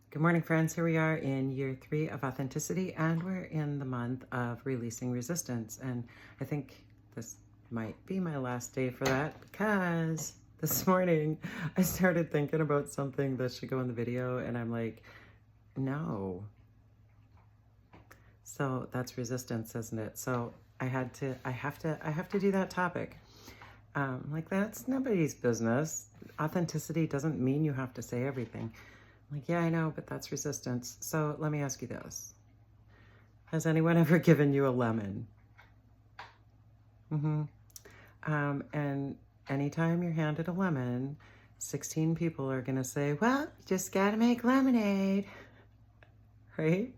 Good morning, friends. Here we are in year 3 of authenticity, and we're in the month of releasing resistance. And I think this might be my last day for that because this morning I started thinking about something that should go in the video, and I'm like, no. So that's resistance, isn't it? So I have to do that topic. Like, that's nobody's business. Authenticity doesn't mean you have to say everything. Like, yeah, I know, but that's resistance. So let me ask you this. Has anyone ever given you a lemon? And anytime you're handed a lemon, 16 people are going to say, well, you just got to make lemonade, right?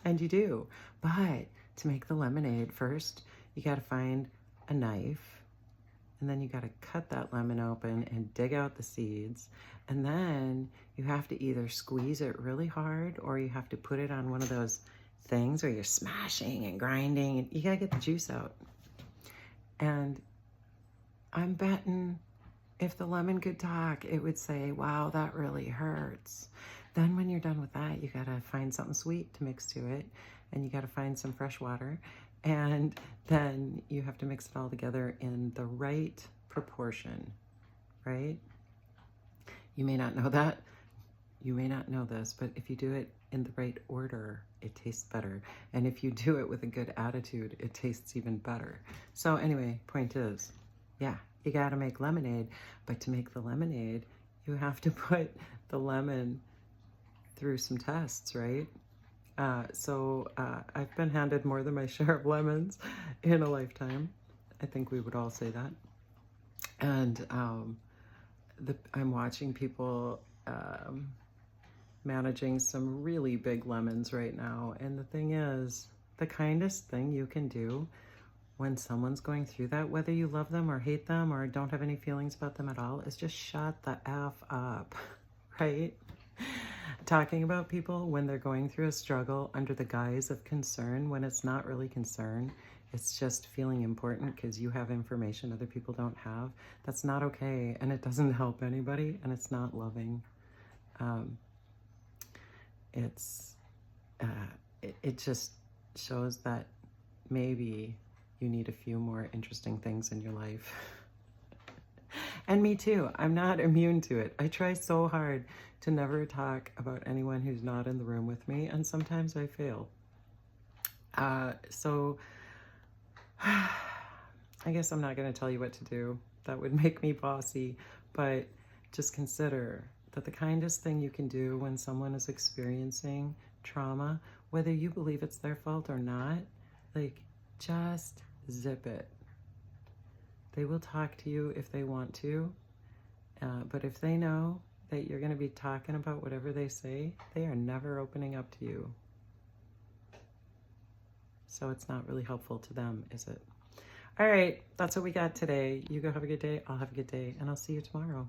And you do. But to make the lemonade, first, you got to find a knife. And then you got to cut that lemon open and dig out the seeds. And then you have to either squeeze it really hard or you have to put it on one of those things where you're smashing and grinding. And you got to get the juice out. And I'm betting if the lemon could talk, it would say, wow, that really hurts. Then when you're done with that, you got to find something sweet to mix to it. And you got to find some fresh water. And then you have to mix it all together in the right proportion, right? You may not know that. You may not know this, but if you do it in the right order, it tastes better. And if you do it with a good attitude, it tastes even better. So anyway, point is, yeah, you got to make lemonade. But to make the lemonade, you have to put the lemon through some tests, right? So I've been handed more than my share of lemons in a lifetime. I think we would all say that. And I'm watching people managing some really big lemons right now. And the thing is, the kindest thing you can do when someone's going through that, whether you love them or hate them or don't have any feelings about them at all, is just shut the F up, right? Talking about people when they're going through a struggle under the guise of concern, when it's not really concern, it's just feeling important because you have information other people don't have. That's not okay, and it doesn't help anybody, and it's not loving. It just shows that maybe you need a few more interesting things in your life. And me too. I'm not immune to it. I try so hard to never talk about anyone who's not in the room with me, and sometimes I fail. So I guess I'm not going to tell you what to do. That would make me bossy, but just consider that the kindest thing you can do when someone is experiencing trauma, whether you believe it's their fault or not, like, just zip it. They will talk to you if they want to, but if they know that you're going to be talking about whatever they say, they are never opening up to you. So it's not really helpful to them, is it? All right, that's what we got today. You go have a good day, I'll have a good day, and I'll see you tomorrow.